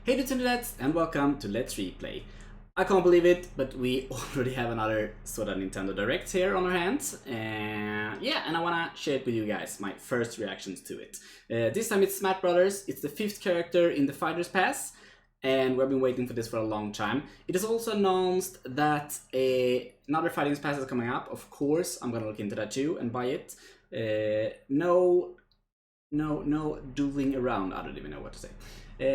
Hey dudes and dudettes, and welcome to Let's Replay. I can't believe it, but we already have another sort of Nintendo Direct here on our hands. And I wanna share it with you guys, my first reactions to it. This time it's Smash Brothers, it's the 5th character in the Fighters Pass, and we've been waiting for this for a long time. It is also announced that another Fighters Pass is coming up. Of course, I'm gonna look into that too and buy it. No doodling around, I don't even know what to say.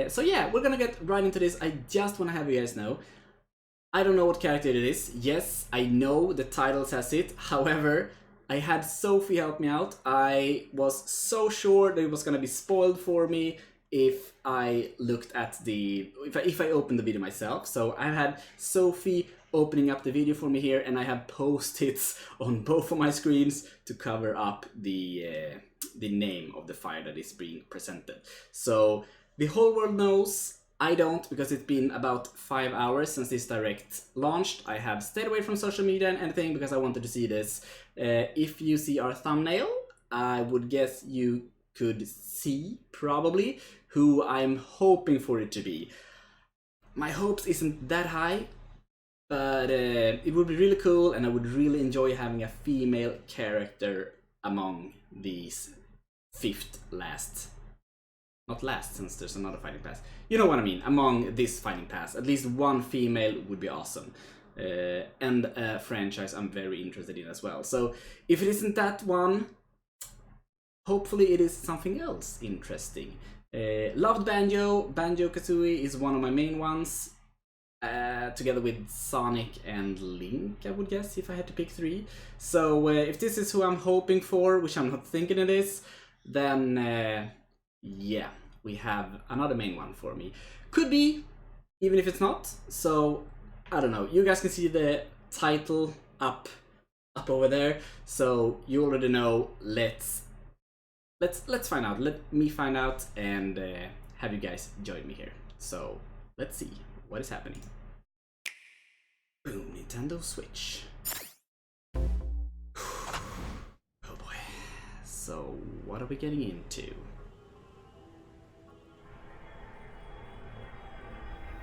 So yeah, we're gonna get right into this. I just wanna have you guys know, I don't know what character it is. Yes, I know the title says it. However, I had Sophie help me out. I was so sure that it was gonna be spoiled for me if I looked at the... if I opened the video myself. So I had Sophie opening up the video for me here, and I have post-its on both of my screens to cover up the name of the fire that is being presented. So the whole world knows. I don't, because it's been about 5 hours since this direct launched. I have stayed away from social media and anything because I wanted to see this. If you see our thumbnail, I would guess you could see, probably, who I'm hoping for it to be. My hopes isn't that high, but it would be really cool, and I would really enjoy having a female character among these 5th last. Not last, since there's another fighting pass. You know what I mean, among this fighting pass. At least one female would be awesome. And a franchise I'm very interested in as well. So if it isn't that one, hopefully it is something else interesting. Loved Banjo. Banjo-Kazooie is one of my main ones. Together with Sonic and Link, I would guess, if I had to pick 3. So if this is who I'm hoping for, which I'm not thinking it is, then yeah, we have another main one for me. Could be, even if it's not. So I don't know. You guys can see the title up over there. So you already know. Let's find out. Let me find out and have you guys join me here. So let's see what is happening. Boom, Nintendo Switch. Oh boy. So what are we getting into?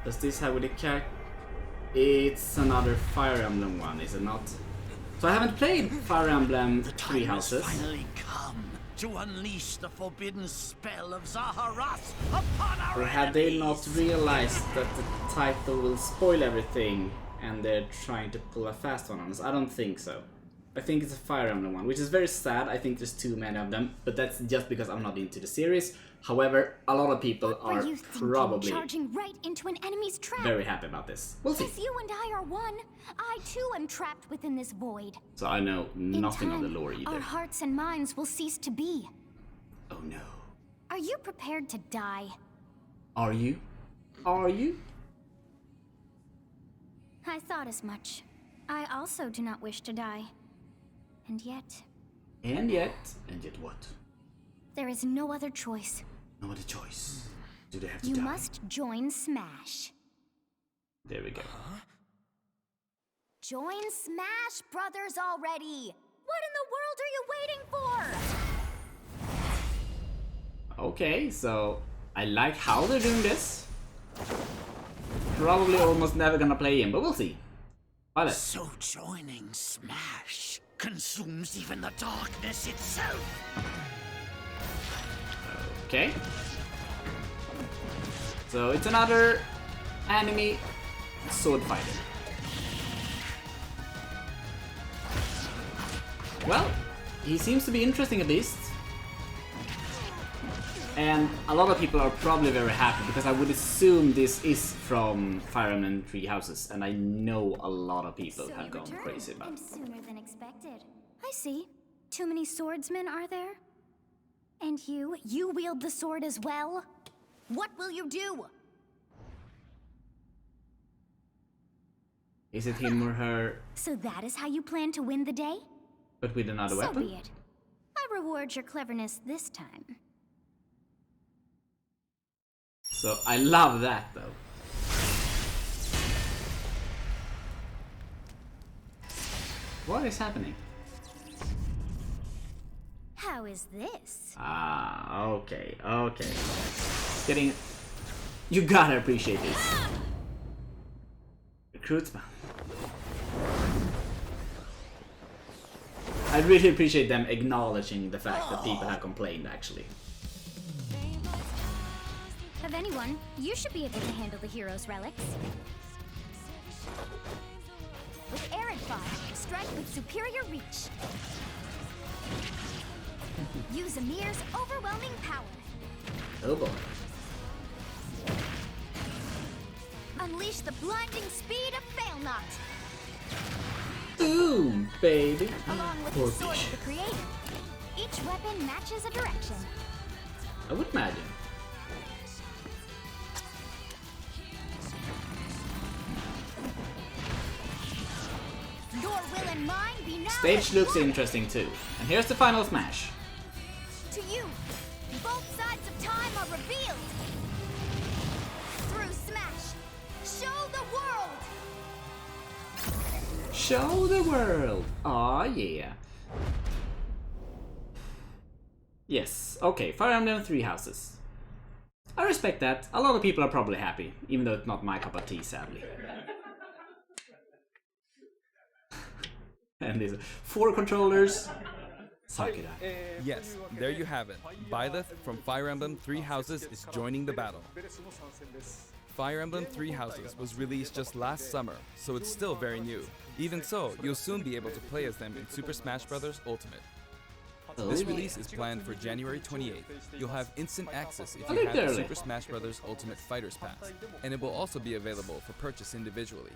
Does this have with the character? It's another Fire Emblem one, is it not? So I haven't played Fire Emblem Three Houses. Finally come to unleash the forbidden spell of Zaharas upon our Or had they enemies. not realized that the title will spoil everything and they're trying to pull a fast one on us? I don't think so. I think it's a Fire Emblem one, which is very sad. I think there's too many of them, but that's just because I'm not into the series. However, a lot of people are probably charging right into an enemy's trap. very happy about this. We'll see. As you and I are one, I too am trapped within this void. So I know nothing of the lore either. Our hearts and minds will cease to be. Oh no. Are you prepared to die? Are you? Are you? I thought as much. I also do not wish to die. And yet... And yet what? there is no other choice. No other choice. Do they have to You die? must join Smash. There we go. Join Smash Brothers already! What in the world are you waiting for? Okay, so I like how they're doing this. Probably almost never gonna play him, but we'll see. Vale. So joining Smash consumes even the darkness itself. Okay. So it's another anime sword fighter. Well, he seems to be interesting at least. And a lot of people are probably very happy because I would assume this is from Fire Emblem Three Houses, and I know a lot of people So have you gone returned, crazy about and it. sooner than expected. I see. Too many swordsmen, are there? And you wield the sword as well? What will you do? Is it him or her, So that is how you plan to win the day? but with another So weapon? be it. I reward your cleverness this time. So I love that though. What is happening? How is this? Ah, okay. Getting You gotta appreciate this. Recruitment. I really appreciate them acknowledging the fact that people have complained, actually. Of anyone, you should be able to handle the hero's relics. With Arid Fire, strike with superior reach. Use Amir's overwhelming power. Oh boy. Unleash the blinding speed of Failnaught. Boom, baby. Along with the sword of the creator, each weapon matches a direction. I would imagine. Your will and mine be now. Stage looks interesting too. And here's the final smash. To you, both sides of time are revealed. Through smash, show the world. Show the world. Aw, yeah. Yes, okay, Fire Emblem 3 Houses. I respect that. A lot of people are probably happy, even though it's not my cup of tea, sadly. And these 4 controllers. Sakurai. Yes, there you have it. Byleth from Fire Emblem 3 Houses is joining the battle. Fire Emblem 3 Houses was released just last summer, so it's still very new. Even so, you'll soon be able to play as them in Super Smash Bros. Ultimate. This release is planned for January 28th. You'll have instant access if you have the Super Smash Bros. Ultimate Fighters Pass, and it will also be available for purchase individually.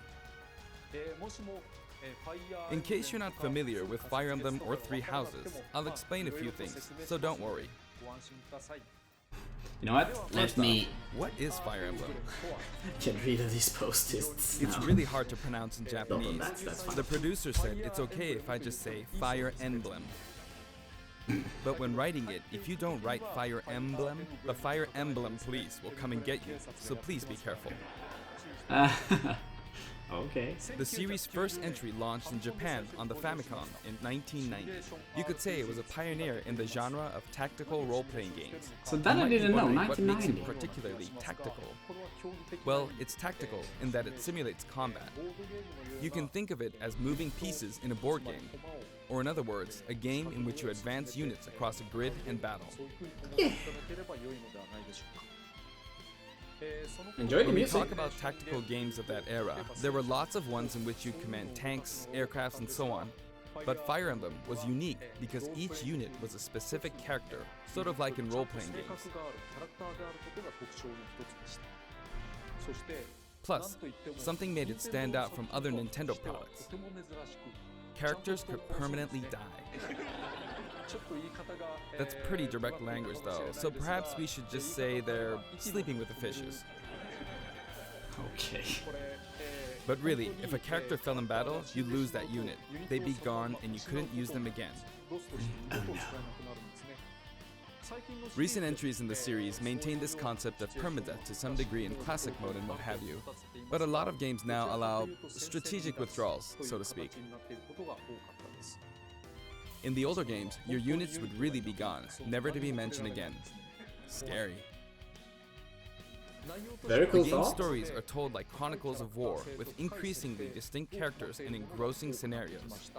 In case you're not familiar with Fire Emblem or 3 Houses, I'll explain a few things, so don't worry. You know what? Let me... What is Fire Emblem? Get rid of these post-its. It's really hard to pronounce in Japanese. That's fine. The producer said it's okay if I just say Fire Emblem. But when writing it, if you don't write Fire Emblem, the Fire Emblem police will come and get you, so please be careful. Okay. The series' first entry launched in Japan on the Famicom in 1990. You could say it was a pioneer in the genre of tactical role-playing games. So that I didn't know, What makes 1990. it particularly tactical? Well, it's tactical in that it simulates combat. You can think of it as moving pieces in a board game, or in other words, a game in which you advance units across a grid and battle. Yeah. Enjoy the When we music. talk about tactical games of that era, there were lots of ones in which you command tanks, aircrafts, and so on. But Fire Emblem was unique because each unit was a specific character, sort of like in role-playing games. Plus, something made it stand out from other Nintendo products. Characters could permanently die. That's pretty direct language though, so perhaps we should just say they're sleeping with the fishes. Okay. But really, if a character fell in battle, you'd lose that unit. They'd be gone and you couldn't use them again. Oh no. Recent entries in the series maintain this concept of permadeath to some degree in classic mode and what have you, but a lot of games now allow strategic withdrawals, so to speak. In the older games, your units would really be gone, never to be mentioned again. Scary. Very cool The game's thought. stories are told like chronicles of war, with increasingly distinct characters and engrossing scenarios.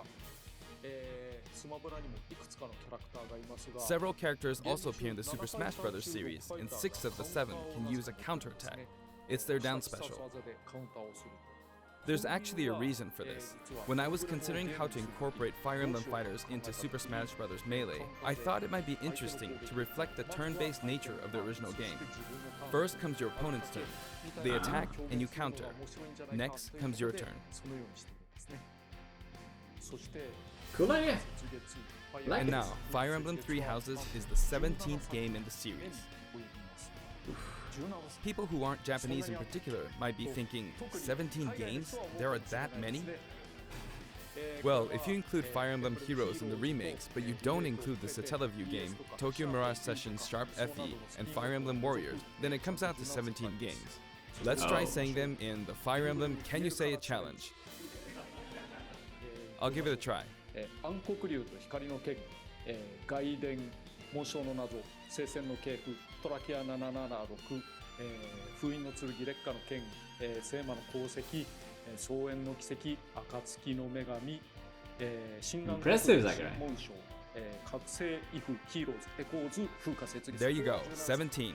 Several characters also appear in the Super Smash Bros. Series, and 6 of the 7 can use a counterattack. It's their down special. There's actually a reason for this. When I was considering how to incorporate Fire Emblem fighters into Super Smash Bros. Melee, I thought it might be interesting to reflect the turn-based nature of the original game. First comes your opponent's turn. They attack and you counter. Next comes your turn. Cool idea. Like And it. now, Fire Emblem 3 Houses is the 17th game in the series. People who aren't Japanese in particular might be thinking, 17 games? There are that many? Well, if you include Fire Emblem Heroes in the remakes, but you don't include the Satellaview game, Tokyo Mirage Sessions Sharp FE, and Fire Emblem Warriors, then it comes out to 17 games. Let's try saying them in the Fire Emblem Can You Say It challenge. I'll give it a try. 暗黒竜と光の剣、外伝紋章の謎聖戦の系譜トラキア776封印の剣、烈火の剣、聖魔の功績、草原の奇跡、暁の女神、心眼 Impressive, Sakurai. 紋章、覚醒、イフ、ヒーローズ、エコーズ、風化雪 There you go, 17.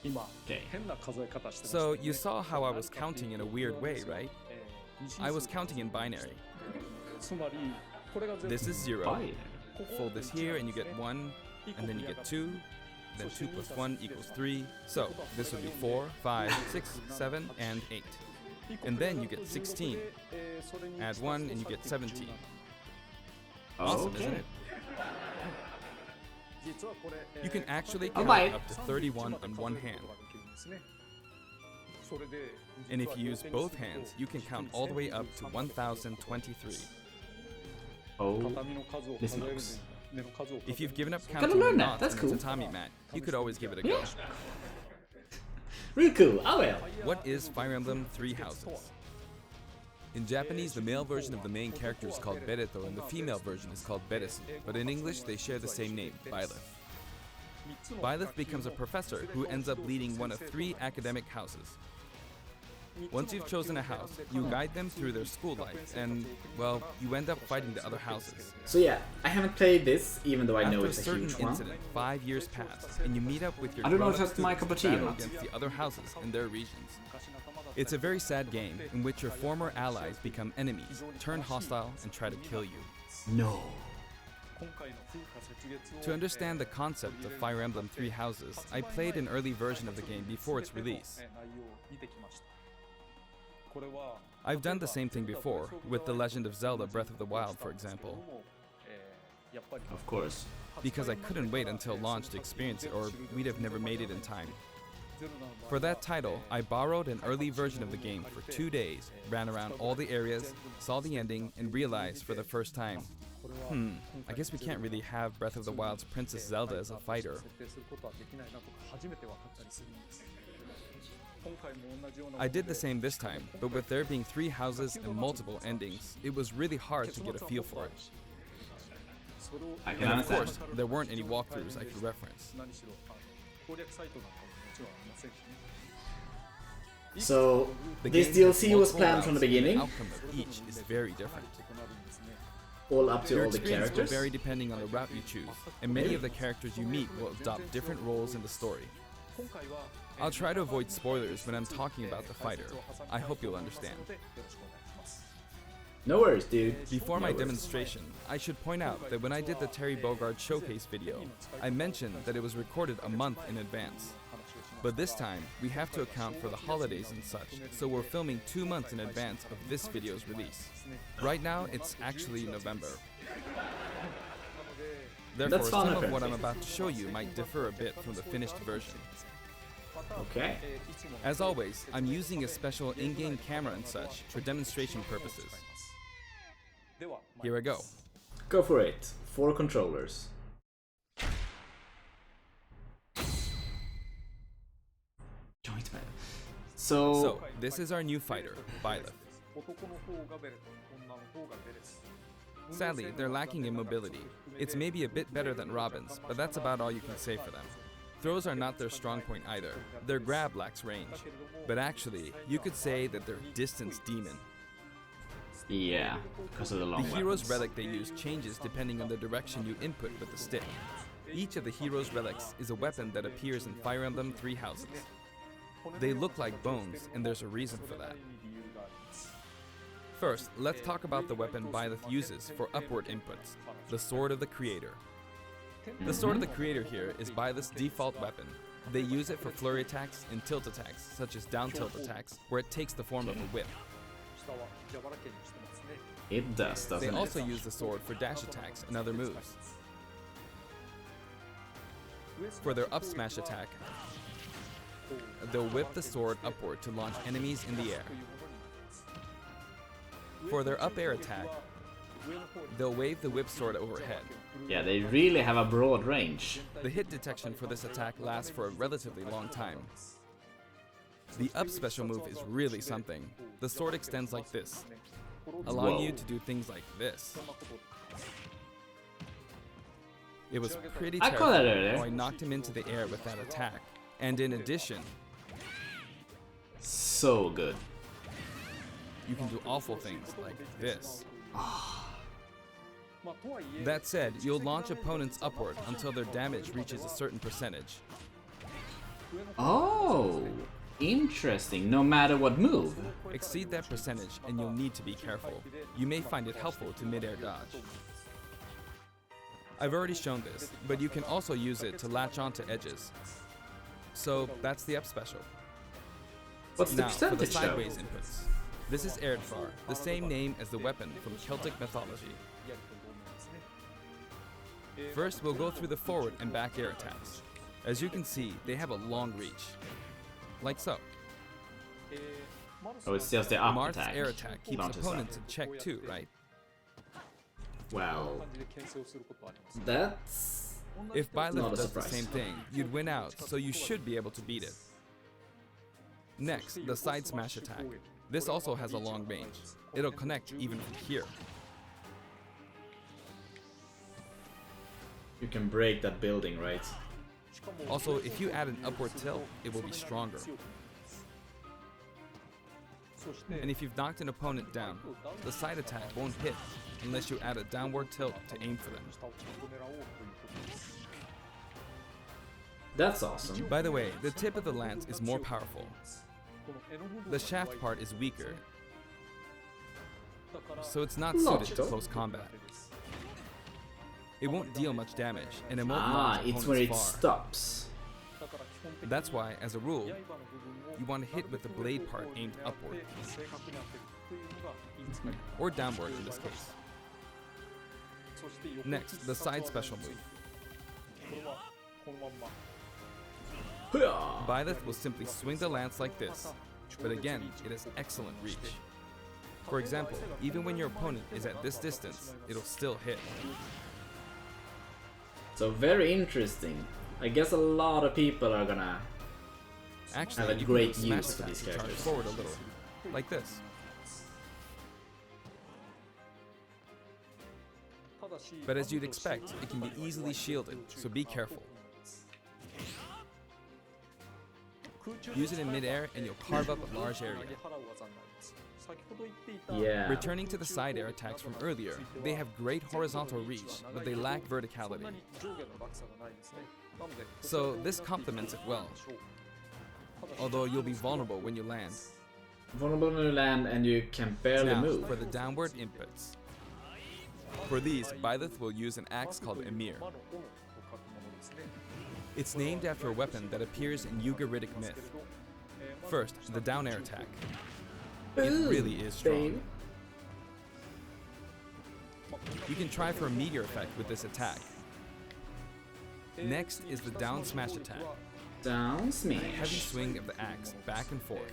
今、 Okay. 変な数え方してました So ね you saw how I was counting in a weird way, right? I was counting in binary. つまりこれが全部 This is 0. Fine. Fold this here and you get 1, and then you get 2. Then 2 plus 1 equals 3. So this would be 4, 5, 6, 7, and 8. And then you get 16. Add 1 and you get 17. Awesome, isn't it? You can actually count Alright. up to 31 on one hand. And if you use both hands, you can count all the way up to 1023. Oh, this smokes. If you've given up Gotta counting learn the that, knots that's on cool. the tatami mat, you could always give it a go. Yeah. Real cool, I will. What is Fire Emblem Three Houses? In Japanese, the male version of the main character is called Bereto and the female version is called Beresu, but in English they share the same name, Byleth. Byleth becomes a professor who ends up leading one of 3 academic houses. Once you've chosen a house, you guide them through their school life, and, well, you end up fighting the other houses. So yeah, I haven't played this, even though I know After a it's a certain huge one. incident, 5 years pass, and you meet up with your I don't know if grown-up that's my students cup of tea or to battle not. against the other houses in their regions. It's a very sad game in which your former allies become enemies, turn hostile, and try to kill you. No. To understand the concept of Fire Emblem Three Houses, I played an early version of the game before its release. I've done the same thing before, with The Legend of Zelda Breath of the Wild, for example, Of course. because I couldn't wait until launch to experience it, or we'd have never made it in time. For that title, I borrowed an early version of the game for 2 days, ran around all the areas, saw the ending, and realized for the first time, I guess we can't really have Breath of the Wild's Princess Zelda as a fighter. I did the same this time, but with there being 3 houses and multiple endings, it was really hard to get a feel for it. I can And of understand. course, there weren't any walkthroughs I could reference. So, The this game has DLC was multiple planned from the routes, and beginning, The outcome of each is very different. all up to Your all the experience will characters. vary depending on the route you choose, and many of the characters you meet will adopt different roles in the story. I'll try to avoid spoilers when I'm talking about the fighter. I hope you'll understand. No worries, dude. Before No my worries. demonstration, I should point out that when I did the Terry Bogard showcase video, I mentioned that it was recorded a month in advance. But this time, we have to account for the holidays and such, so we're filming 2 months in advance of this video's release. Right now, it's actually November. Therefore, That's fun, some of okay. what I'm about to show you might differ a bit from the finished version. Okay. As always, I'm using a special in-game camera and such for demonstration purposes. Here I go. Go for it. 4 controllers. Joint battle. So, this is our new fighter, Byleth. Sadly, they're lacking in mobility. It's maybe a bit better than Robin's, but that's about all you can say for them. Throws are not their strong point either. Their grab lacks range. But actually, you could say that they're distance demon. Yeah, because of the long The hero's weapons. relic they use changes depending on the direction you input with the stick. Each of the hero's relics is a weapon that appears in Fire Emblem Three Houses. They look like bones, and there's a reason for that. First, let's talk about the weapon Byleth uses for upward inputs, the Sword of the Creator. The Sword of the Creator here is Byleth's default weapon. They use it for flurry attacks and tilt attacks, such as down tilt attacks, where it takes the form of a whip. It does, doesn't They it? also use the sword for dash attacks and other moves. For their up smash attack, they'll whip the sword upward to launch enemies in the air. For their up air attack, they'll wave the whip sword overhead. Yeah, they really have a broad range. The hit detection for this attack lasts for a relatively long time. The up special move is really something. The sword extends like this, allowing Whoa. you to do things like this. It was pretty I caught that terrible earlier. how I knocked him into the air with that attack. And in addition, So good. you can do awful things like this. That said, you'll launch opponents upward until their damage reaches a certain percentage. Oh, interesting. No matter what move. Exceed that percentage and you'll need to be careful. You may find it helpful to mid-air dodge. I've already shown this, but you can also use it to latch onto edges. So that's the up special. What's the Now for the percentage though? sideways inputs. This is Erdfar, the same name as the weapon from Celtic mythology. First, we'll go through the forward and back air attacks. As you can see, they have a long reach. Like so. Oh, it's just the up Marth's attack. air attack keeps not just opponents up. in check too, right? Well, that's... If Not Byleth a does the surprise. same thing, you'd win out, so you should be able to beat it. Next, the side smash attack. This also has a long range. It'll connect even from here. You can break that building, right? Also, if you add an upward tilt, it will be stronger. And if you've knocked an opponent down, the side attack won't hit unless you add a downward tilt to aim for them. That's awesome. By the way, the tip of the lance is more powerful. The shaft part is weaker, so it's not suited to Logical. close combat. It won't deal much damage, and it won't Ah, launch it's where it opponents far. stops. That's why, as a rule, you want to hit with the blade part aimed upward, or downward in this case. Next, the side special move. Hooyah! Byleth will simply swing the lance like this, but again, it has excellent reach. For example, even when your opponent is at this distance, it'll still hit. So very interesting. I guess a lot of people are gonna Actually, have a you great can do a use smash for attack these to charge characters. forward a little, like this. But as you'd expect, it can be easily shielded, so be careful. Use it in midair and you'll carve up a large area. Yeah. Returning to the side air attacks from earlier, they have great horizontal reach, but they lack verticality. So this complements it well, although you'll be vulnerable when you land. Vulnerable when you land and you can barely Now, move. for the downward inputs. For these, Byleth will use an axe called Emir. It's named after a weapon that appears in Ugaritic myth. First, the down air attack. It Ooh, really is strong. baby. You can try for a meteor effect with this attack. Next is the down smash attack. Down Heavy smash. swing of the axe back and forth.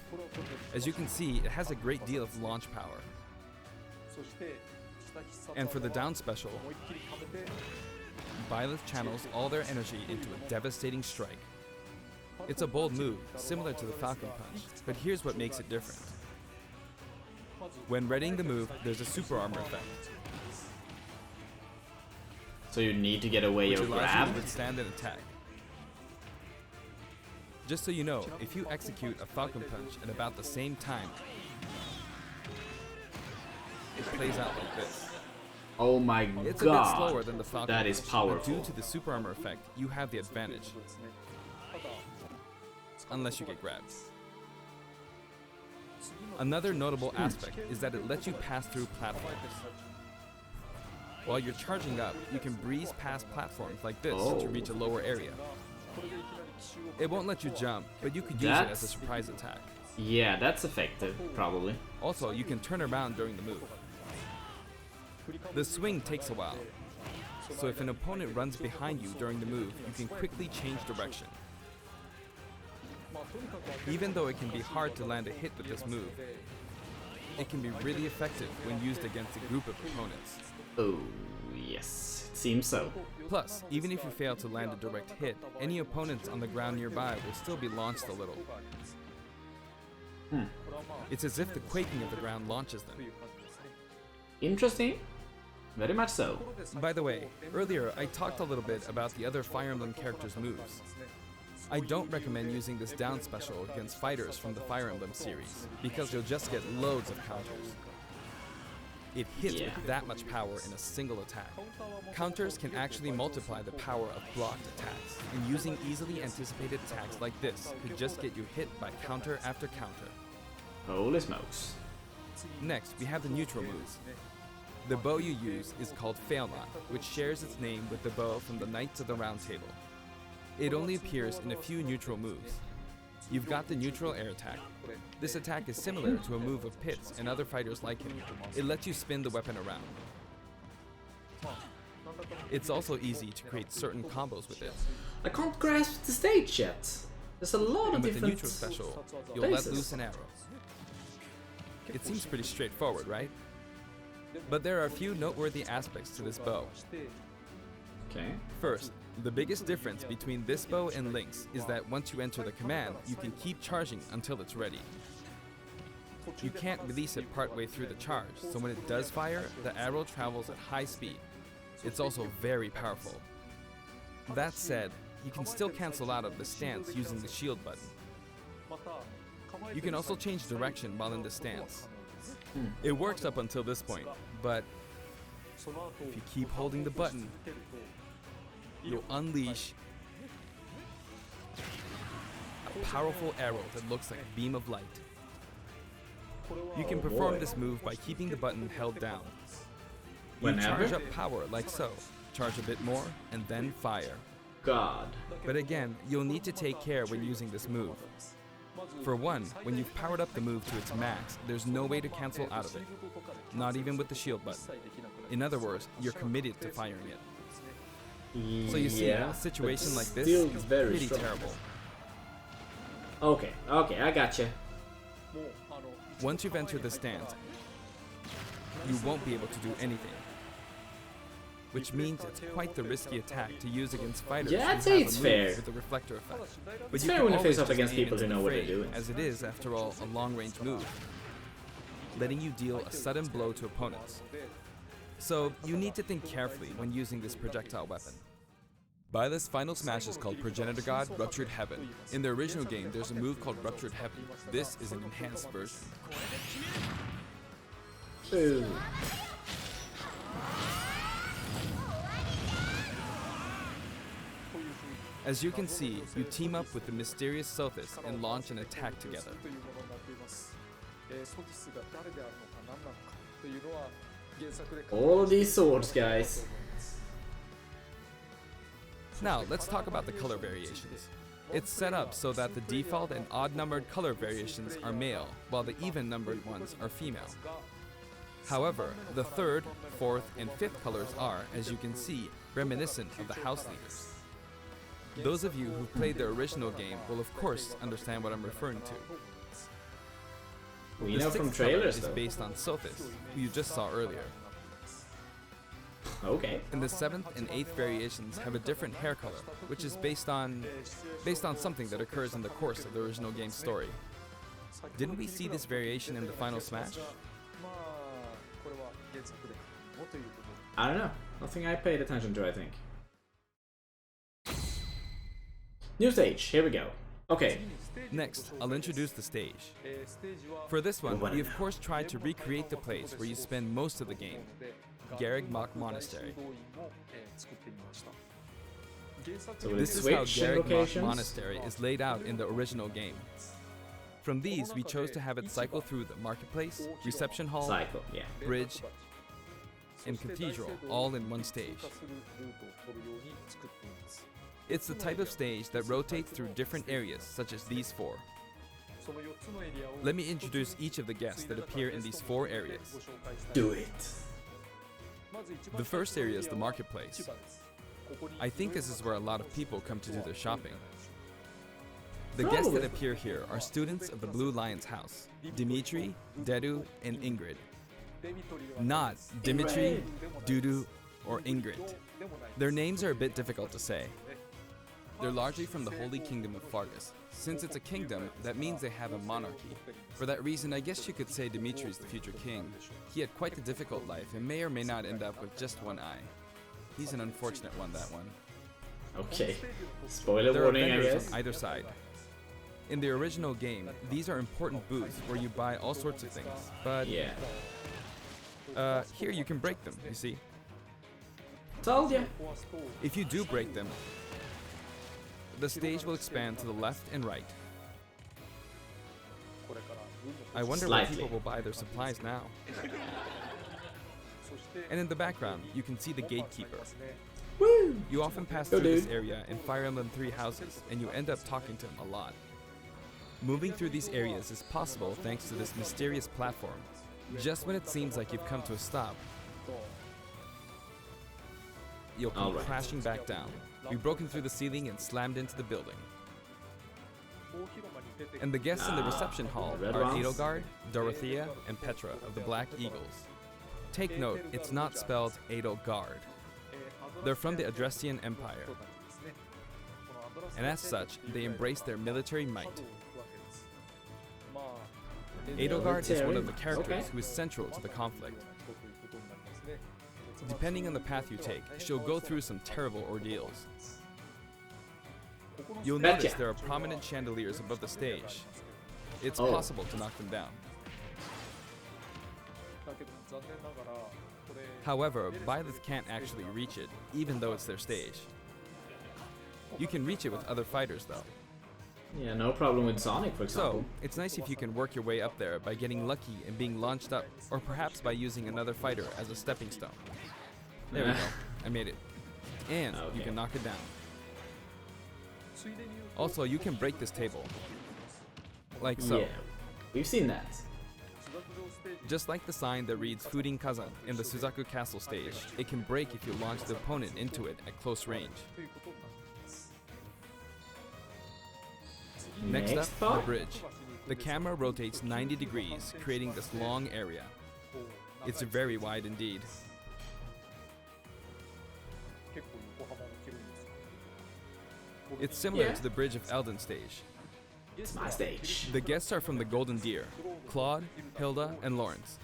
As you can see, it has a great deal of launch power. And for the down special, Byleth channels all their energy into a devastating strike. It's a bold move, similar to the Falcon Punch, but here's what makes it different. When readying the move, there's a super armor effect, So you need to get away which your allows you grab. to withstand an attack. Just so you know, if you execute a Falcon Punch at about the same time, it plays out like this. Oh my It's a bit god. slower than the Falcon That is Punch, powerful. but due to the super armor effect, you have the advantage. Unless you get grabbed. Another notable aspect is that it lets you pass through platforms. While you're charging up, you can breeze past platforms like this Oh. to reach a lower area. It won't let you jump, but you could use it as a surprise attack. Yeah, that's effective, probably. Also, you can turn around during the move. The swing takes a while, so if an opponent runs behind you during the move, you can quickly change direction. Even though it can be hard to land a hit with this move, it can be really effective when used against a group of opponents. Oh, yes. It seems so. Plus, even if you fail to land a direct hit, any opponents on the ground nearby will still be launched a little. Hmm. It's as if the quaking of the ground launches them. Interesting. Very much so. By the way, earlier I talked a little bit about the other Fire Emblem characters' moves. I don't recommend using this down special against fighters from the Fire Emblem series, because you'll just get loads of counters. It hits Yeah. with that much power in a single attack. Counters can actually multiply the power of blocked attacks, and using easily anticipated attacks like this could just get you hit by counter after counter. Holy smokes. Next, we have the neutral moves. The bow you use is called Failnaught, which shares its name with the bow from the Knights of the Round Table. It only appears in a few neutral moves. You've got the neutral air attack. This attack is similar to a move of Pit's and other fighters like him. It lets you spin the weapon around. It's also easy to create certain combos with it. I can't grasp the stage yet. There's a lot of And with the different neutral special, you'll places. let loose an arrow. It seems pretty straightforward, right? But there are a few noteworthy aspects to this bow. Okay. First, the biggest difference between this bow and Link's is that once you enter the command, you can keep charging until it's ready. You can't release it partway through the charge, so when it does fire, the arrow travels at high speed. It's also very powerful. That said, you can still cancel out of the stance using the shield button. You can also change direction while in the stance. It works up until this point, but if you keep holding the button, you'll unleash a powerful arrow that looks like a beam of light. You can perform this move by keeping the button held down. You Whenever? charge up power like so, charge a bit more, and then fire. God. But again, you'll need to take care when using this move. For one, when you've powered up the move to its max, there's no way to cancel out of it. Not even with the shield button. In other words, you're committed to firing it. So you see, Yeah, a situation but like this still is very pretty strong. terrible. Okay, I gotcha. Once you've entered the stance, you won't be able to do anything. Which means it's quite the risky attack to use against fighters Yeah, who I'd say have it's a move fair. with the reflector effect. But It's you fair can when you always face off just against aim people who into know the what they're fray, doing. as it is, after all, a long-range move, letting you deal a sudden blow to opponents. So you need to think carefully when using this projectile weapon. Byleth's final smash is called Progenitor God Ruptured Heaven. In the original game, there's a move called Ruptured Heaven. This is an enhanced version. Ooh. As you can see, you team up with the mysterious Sothis and launch an attack together. All of these swords, guys. Now, let's talk about the color variations. It's set up so that the default and odd-numbered color variations are male, while the even-numbered ones are female. However, the third, fourth, and fifth colors are, as you can see, reminiscent of the house leaders. Those of you who've played the original game will of course understand what I'm referring to. We The know from sixth color trailers is though. based on Sothis, who you just saw earlier. Okay. And the seventh and eighth variations have a different hair color, which is based on something that occurs in the course of the original game's story. Didn't we see this variation in the final smash? I don't know. Nothing I paid attention to, I think. New stage, here we go. Okay. Next, I'll introduce the stage. For this one, we of course tried to recreate the place where you spend most of the game, Garreg Mach Monastery. So will it This is how switch in Garreg Mach locations? Monastery is laid out in the original game. From these, we chose to have it cycle through the marketplace, reception hall, Cycle, yeah. bridge, and cathedral, all in one stage. It's the type of stage that rotates through different areas, such as these four. Let me introduce each of the guests that appear in these four areas. Do it. The first area is the marketplace. I think this is where a lot of people come to do their shopping. The guests that appear here are students of the Blue Lion's house, Dimitri, Dedu, and Ingrid. Not Dimitri, Dudu, or Ingrid. Their names are a bit difficult to say. They're largely from the Holy Kingdom of Fargus. Since it's a kingdom, that means they have a monarchy. For that reason, I guess you could say Dimitri's the future king. He had quite a difficult life and may or may not end up with just one eye. He's an unfortunate one, that one. Okay. Spoiler There are warning, I vendors guess. on either side. In the original game, these are important booths where you buy all sorts of things, but Yeah. here you can break them, you see. Told ya. If you do break them, the stage will expand to the left and right. I wonder where Slightly. people will buy their supplies now. And in the background, you can see the gatekeeper. Woo! You often pass Go, through this dude. area in Fire Emblem 3 houses, and you end up talking to him a lot. Moving through these areas is possible thanks to this mysterious platform. Just when it seems like you've come to a stop, you'll come Alright. crashing back down. You've broken through the ceiling and slammed into the building. And the guests in the reception hall the red are ones. Edelgard, Dorothea, and Petra of the Black Eagles. Take note, it's not spelled Edelgard. They're from the Adressian Empire, and as such, they embrace their military might. Edelgard is one of the characters Okay. who is central to the conflict. Depending on the path you take, she'll go through some terrible ordeals. You'll Gotcha. notice there are prominent chandeliers above the stage. It's Oh. possible to knock them down. However, Byleth can't actually reach it, even though it's their stage. You can reach it with other fighters, though. Yeah, no problem with Sonic, for So, example. it's nice if you can work your way up there by getting lucky and being launched up, or perhaps by using another fighter as a stepping stone. There we go, I made it. And you Okay. can knock it down. Also, you can break this table. Like so. Yeah, we've seen that. Just like the sign that reads Fudin Kazan in the Suzaku Castle stage, it can break if you launch the opponent into it at close range. Next up, the part? bridge. The camera rotates 90 degrees, creating this long area. It's very wide indeed. It's similar Yeah. to the bridge of Elden stage. It's my stage. The guests are from the Golden Deer, Claude, Hilda, and Lawrence.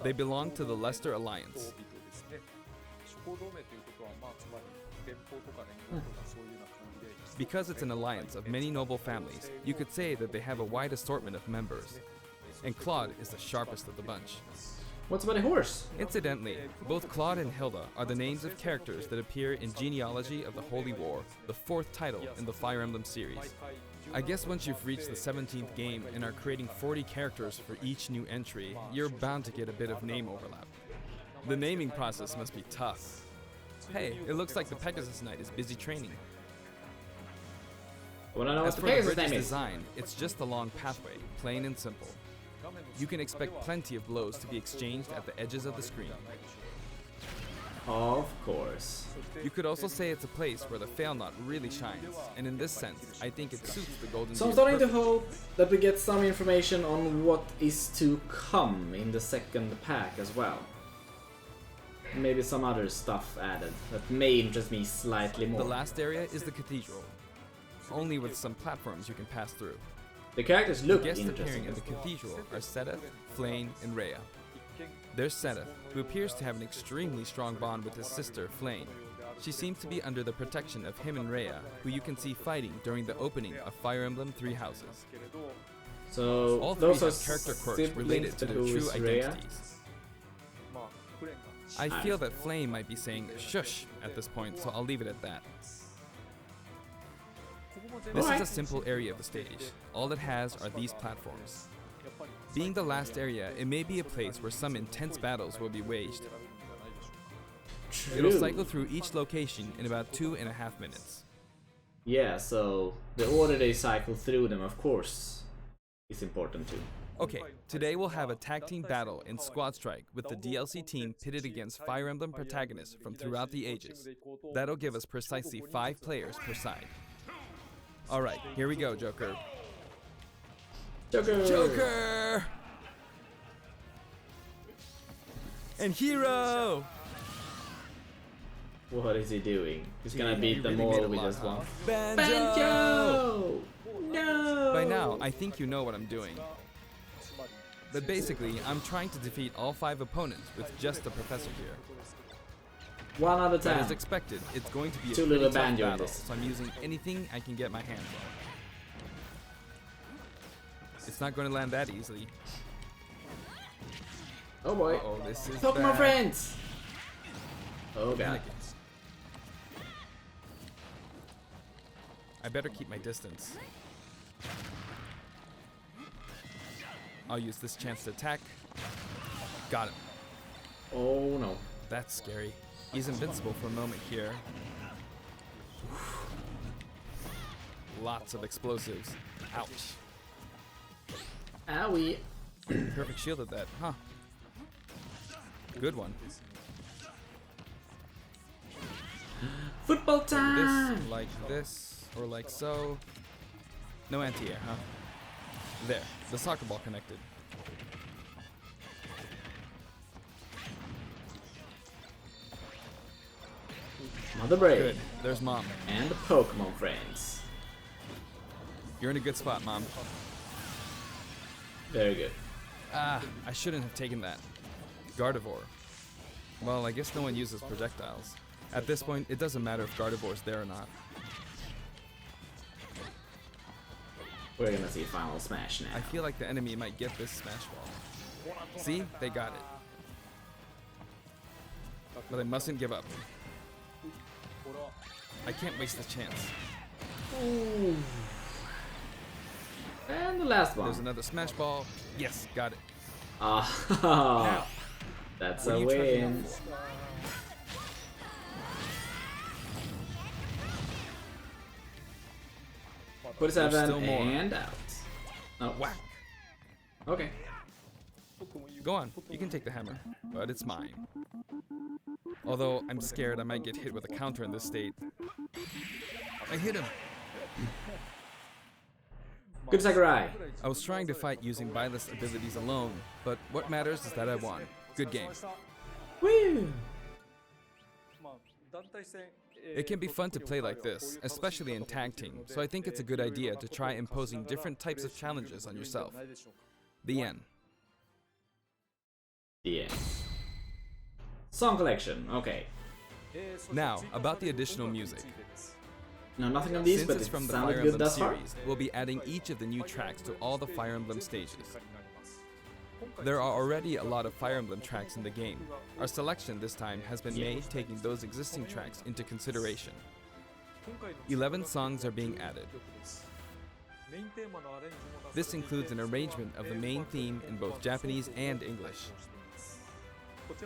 They belong to the Leicester Alliance. Because it's an alliance of many noble families, you could say that they have a wide assortment of members. And Claude is the sharpest of the bunch. What's about a horse? Incidentally, both Claude and Hilda are the names of characters that appear in Genealogy of the Holy War, the 4th title in the Fire Emblem series. I guess once you've reached the 17th game and are creating 40 characters for each new entry, you're bound to get a bit of name overlap. The naming process must be tough. Hey, it looks like the Pegasus Knight is busy training. Wanna know what As the for the Pegasus bridge's name is? design, it's just a long pathway, plain and simple. You can expect plenty of blows to be exchanged at the edges of the screen. Of course. You could also say it's a place where the Failnaught really shines, and in this sense, I think it suits the Golden So I'm Deer starting to perfectly. hope that we get some information on what is to come in the second pack as well. Maybe some other stuff added that may interest me slightly more. The last area is the Cathedral, only with some platforms you can pass through. The characters The look guests interesting. appearing in the Cathedral are Sedith, Flayn, and Rhea. There's Sedith, who appears to have an extremely strong bond with his sister, Flayn. She seems to be under the protection of him and Rhea, who you can see fighting during the opening of Fire Emblem 3 Houses. So All three those are have character quirks siblings, related to but their who true is Rhea? identities. I feel that Flame might be saying shush at this point, so I'll leave it at that. This Alright. is a simple area of the stage. All it has are these platforms. Being the last area, it may be a place where some intense battles will be waged. It'll True. cycle through each location in about 2.5 minutes. Yeah, so the order they cycle through them, of course, is important too. Okay, today we'll have a tag team battle in Squad Strike with the DLC team pitted against Fire Emblem protagonists from throughout the ages. That'll give us precisely 5 players per side. Alright, here we go, Joker. Joker! Joker! And Hero! What is he doing? He's gonna Gee, beat you them really made all a with lot, just huh? one. Banjo! No! By now, I think you know what I'm doing. But basically, I'm trying to defeat all 5 opponents with just the professor here. 1 out of But 10. as expected, it's going to be a Too pretty little tough banjo in battle, this. so I'm using anything I can get my hands on. It's not going to land that easily. Oh boy. Uh-oh, this is Pokemon bad. friends! Oh god. Mannequins. I better keep my distance. I'll use this chance to attack. Got him. Oh no. That's scary. He's invincible for a moment here. Lots of explosives. Ouch. Owie. Perfect shielded that, huh? Good one. Football time! This, or like so. No anti-air, huh? There, the soccer ball connected. Mother Brain. Good, there's Mom. And the Pokemon friends. You're in a good spot, Mom. Very good. Ah, I shouldn't have taken that. Gardevoir. Well, I guess no one uses projectiles. At this point, it doesn't matter if Gardevoir's there or not. We're gonna see Final Smash now. I feel like the enemy might get this Smash Ball. See? They got it. But I mustn't give up. I can't waste this chance. Ooh. And the last one. There's another Smash Ball. Yes, got it. Ah, that's What a are you trying win. to do? 47 There's still more. and out. Oh, Whack. okay. Go on, you can take the hammer, but it's mine. Although I'm scared I might get hit with a counter in this state. I hit him. Good Sakurai. I was trying to fight using Byleth's abilities alone, but what matters is that I won. Good game. Woo! It can be fun to play like this, especially in tag team, so I think it's a good idea to try imposing different types of challenges on yourself. The end. The end. Song collection, okay. Now, about the additional music. No, nothing on these, Since but it's it from the sounded Fire good Emblem thus far. series, we'll be adding each of the new tracks to all the Fire Emblem stages. There are already a lot of Fire Emblem tracks in the game. Our selection this time has been made taking those existing tracks into consideration. 11 songs are being added. This includes an arrangement of the main theme in both Japanese and English.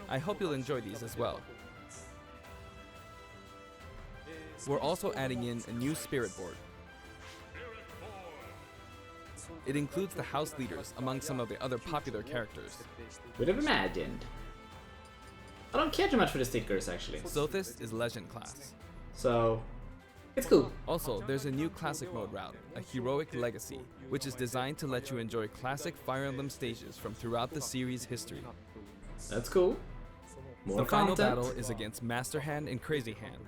I hope you'll enjoy these as well. We're also adding in a new spirit board. It includes the house leaders among some of the other popular characters. Would have imagined. I don't care too much for the stickers actually. Sothis is Legend class. So, it's cool. Also, there's a new classic mode route, a Heroic Legacy, which is designed to let you enjoy classic Fire Emblem stages from throughout the series' history. That's cool. More The final content. battle is against Master Hand and Crazy Hand,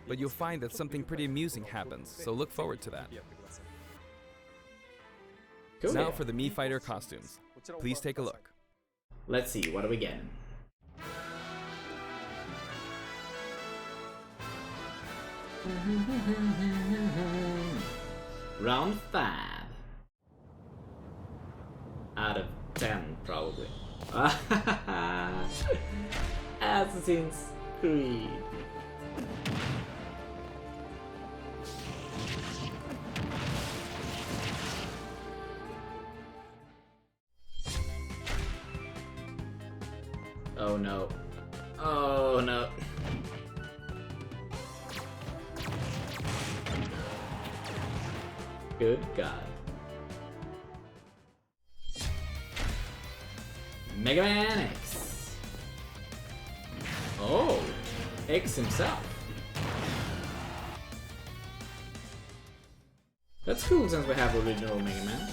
but you'll find that something pretty amusing happens, so look forward to that. Cool. Now for the Mii Fighter costumes. Please take a look. Let's see, what are we getting? Round 5. Out of 10, probably. Assassin's Creed. Oh no. Oh no. Good God. Mega Man X. Oh, X himself. That's cool since we have original Mega Man.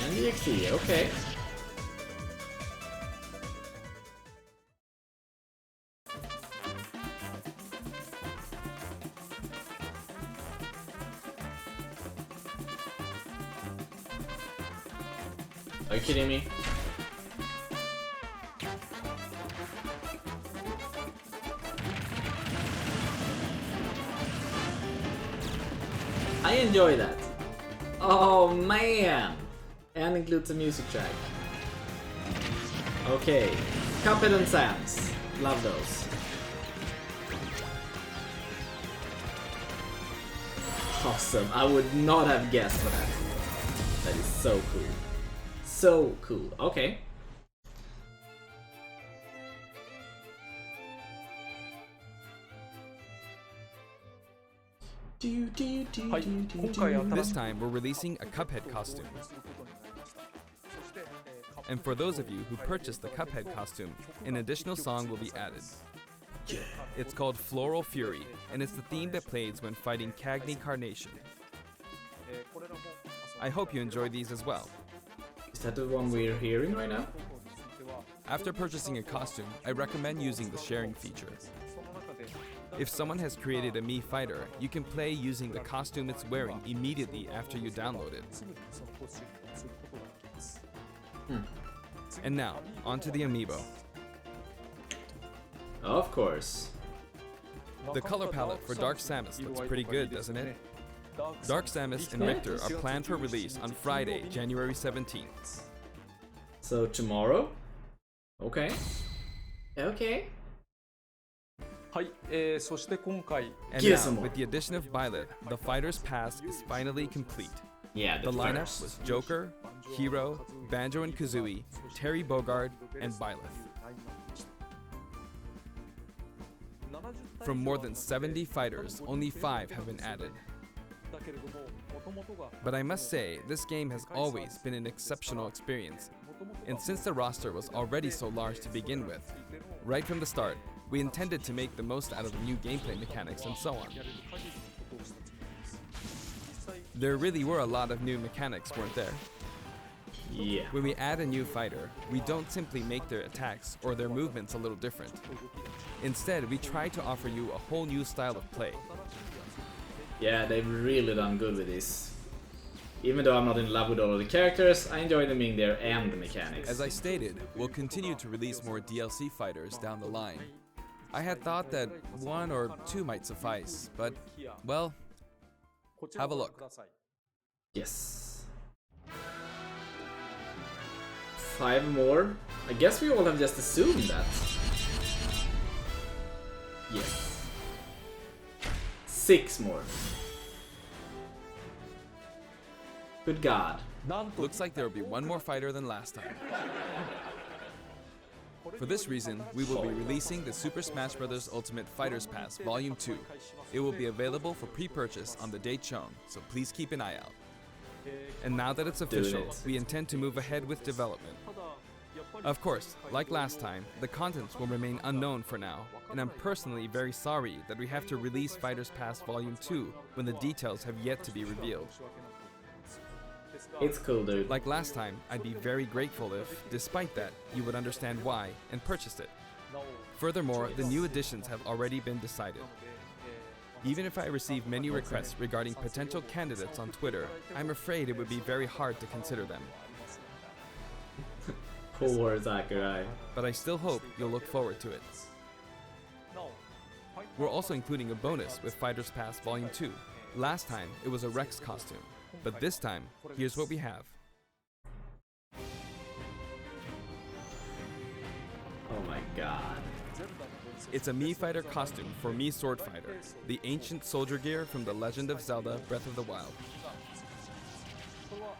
And the XE, okay. Are you kidding me? I enjoy that. Oh man! And includes a music track. Okay. Cuphead and Sans. Love those. Awesome. I would not have guessed that. That is so cool. So cool. Okay. This time, we're releasing a Cuphead costume. And for those of you who purchased the Cuphead costume, an additional song will be added. It's called Floral Fury, and it's the theme that plays when fighting Cagney Carnation. I hope you enjoy these as well. Is that the one we're hearing right now? After purchasing a costume, I recommend using the sharing feature. If someone has created a Mii fighter, you can play using the costume it's wearing immediately after you download it. And now, onto the amiibo. Of course. The color palette for Dark Samus looks pretty good, doesn't it? Dark Samus and Richter are planned for release on Friday, January 17th. So tomorrow? Okay. Okay. And Give some now, more. with the addition of Byleth, the Fighters Pass is finally complete. Yeah, The lineup was Joker, Hero, Banjo and Kazooie, Terry Bogard, and Byleth. From more than 70 fighters, only 5 have been added. But I must say, this game has always been an exceptional experience. And since the roster was already so large to begin with, right from the start, we intended to make the most out of the new gameplay mechanics and so on. There really were a lot of new mechanics, weren't there? Yeah. When we add a new fighter, we don't simply make their attacks or their movements a little different. Instead, we try to offer you a whole new style of play. Yeah, they've really done good with this. Even though I'm not in love with all of the characters, I enjoy them being there and the mechanics. As I stated, we'll continue to release more DLC fighters down the line. I had thought that 1 or 2 might suffice, but, well, have a look. Yes. 5 more? I guess we all have just assumed that. Yes. 6 more. Good God. Looks like there will be 1 more fighter than last time. For this reason, we will be releasing the Super Smash Bros. Ultimate Fighters Pass Volume 2. It will be available for pre-purchase on the date shown, so please keep an eye out. And now that it's official, we intend to move ahead with development. Of course, like last time, the contents will remain unknown for now, and I'm personally very sorry that we have to release Fighters Pass Volume 2 when the details have yet to be revealed. It's cool, dude. Like last time, I'd be very grateful if, despite that, you would understand why and purchased it. Furthermore, the new additions have already been decided. Even if I receive many requests regarding potential candidates on Twitter, I'm afraid it would be very hard to consider them. Poor Sakurai. But I still hope you'll look forward to it. We're also including a bonus with Fighters Pass Volume 2. Last time, it was a Rex costume. But this time, here's what we have. Oh my God. It's a Mii Fighter costume for Mii Sword Fighter, the ancient soldier gear from The Legend of Zelda Breath of the Wild.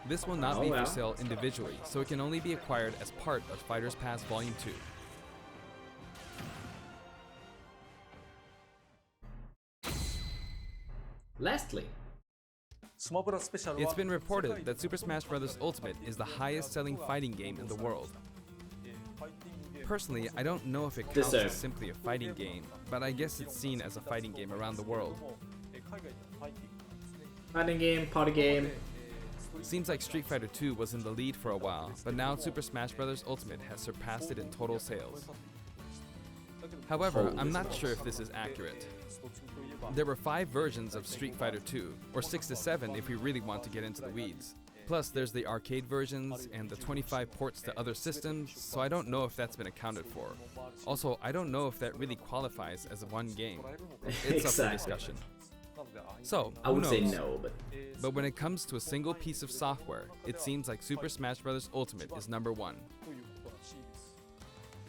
This will not be for sale individually, so it can only be acquired as part of Fighters Pass Volume 2. Lastly, It's been reported that Super Smash Bros. Ultimate is the highest-selling fighting game in the world. Personally, I don't know if it counts as simply a fighting game, but I guess it's seen as a fighting game around the world. fighting game, party game. Seems like Street Fighter 2 was in the lead for a while, but now Super Smash Bros. Ultimate has surpassed it in total sales. However, I'm not sure if this is accurate. There were 5 versions of Street Fighter 2, or 6 to 7 if we really want to get into the weeds. Plus, there's the arcade versions and the 25 ports to other systems, so I don't know if that's been accounted for. Also, I don't know if that really qualifies as one game. It's up for discussion. So, I would who say knows? no, But when it comes to a single piece of software, it seems like Super Smash Bros. Ultimate is #1.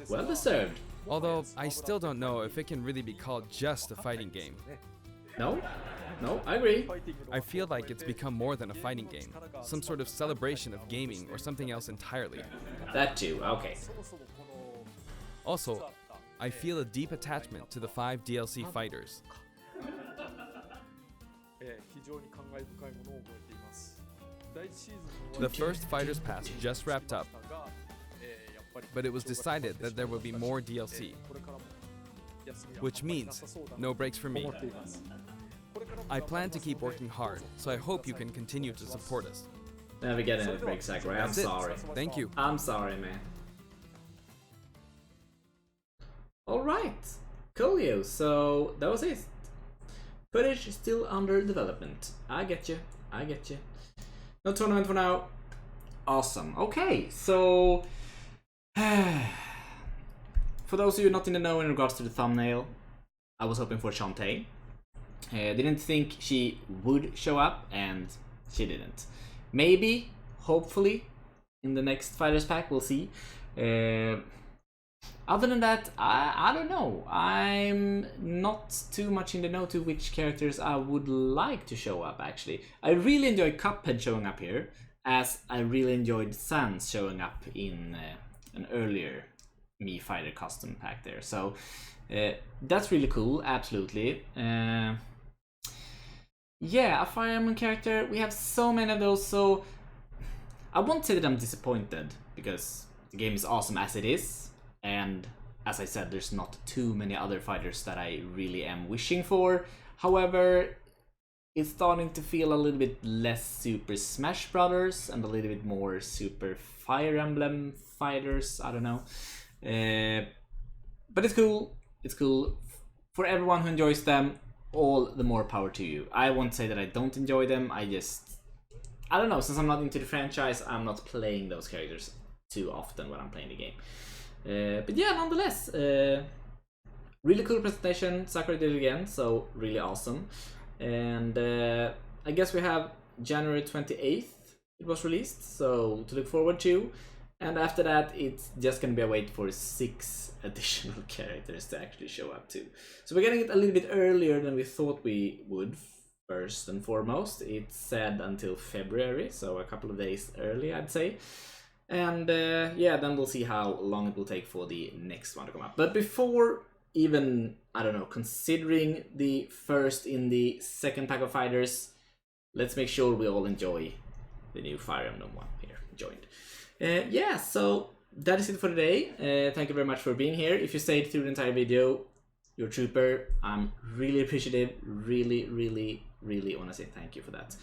well deserved. Although, I still don't know if it can really be called just a fighting game. No? No, I agree. I feel like it's become more than a fighting game, some sort of celebration of gaming or something else entirely. That too, okay. Also, I feel a deep attachment to the 5 DLC fighters. The first Fighters Pass just wrapped up, but it was decided that there will be more DLC, which means no breaks for me. I plan to keep working hard, so I hope you can continue to support us. Never get any break, Sakurai. I'm That's it. sorry. Thank you. I'm sorry, man. Alright, coolio. So that was it. Footage is still under development. I get you. I get you. No tournament for now. Awesome. Okay, so for those of you not in the know in regards to the thumbnail, I was hoping for Shantae. Didn't think she would show up, and she didn't. Maybe, hopefully, in the next Fighters Pack, we'll see. Other than that, I don't know. I'm not too much in the know to which characters I would like to show up, actually. I really enjoyed Cuphead showing up here, as I really enjoyed Sans showing up in an earlier Mii Fighter custom pack there. So that's really cool, absolutely. Yeah, a Fire Emblem character, we have so many of those, so I won't say that I'm disappointed, because the game is awesome as it is, and as I said, there's not too many other fighters that I really am wishing for. However, it's starting to feel a little bit less Super Smash Brothers and a little bit more Super Fire Emblem fighters, I don't know. But it's cool, it's cool. For everyone who enjoys them, all the more power to you. I won't say that I don't enjoy them, I don't know, since I'm not into the franchise, I'm not playing those characters too often when I'm playing the game. But yeah, nonetheless, really cool presentation. Sakurai did it again, so really awesome. And I guess we have January 28th it was released, so to look forward to. And after that, it's just gonna be a wait for 6 additional characters to actually show up too. So we're getting it a little bit earlier than we thought we would, first and foremost. It's said until February, so a couple of days early, I'd say. And yeah, then we'll see how long it will take for the next one to come up. But before even, I don't know, considering the first in the second pack of fighters, let's make sure we all enjoy the new Fire Emblem one here joined. Yeah, so that is it for today. Thank you very much for being here. If you stayed through the entire video, you're a trooper. I'm really appreciative. Really want to say thank you for that.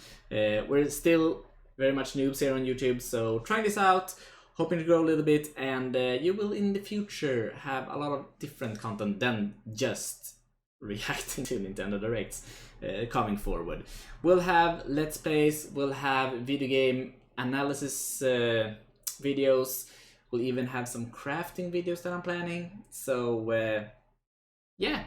We're still very much noobs here on YouTube, so trying this out, hoping to grow a little bit, and you will in the future have a lot of different content than just reacting to Nintendo Directs coming forward. We'll have Let's Plays, we'll have video game analysis videos, we'll even have some crafting videos that I'm planning, so yeah,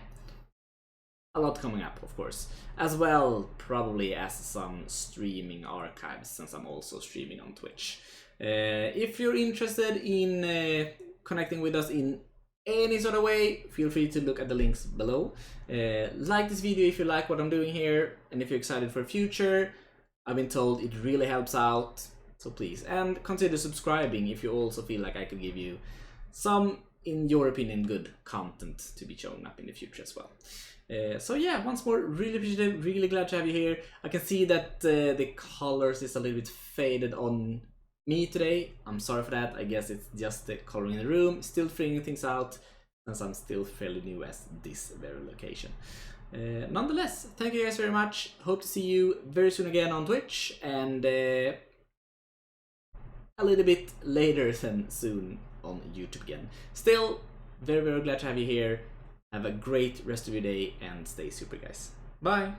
a lot coming up, of course, as well probably as some streaming archives, since I'm also streaming on Twitch. If you're interested in connecting with us in any sort of way, feel free to look at the links below. Like this video if you like what I'm doing here, and if you're excited for the future. I've been told it really helps out, so please, and consider subscribing if you also feel like I could give you some, in your opinion, good content to be showing up in the future as well. So yeah, once more, really appreciative, really glad to have you here. I can see that the colors is a little bit faded on me today. I'm sorry for that. I guess it's just the coloring in the room. Still figuring things out, since I'm still fairly new at this very location. Nonetheless, thank you guys very much. Hope to see you very soon again on Twitch, and a little bit later than soon on YouTube again. Still, very glad to have you here. Have a great rest of your day and stay super, guys. Bye!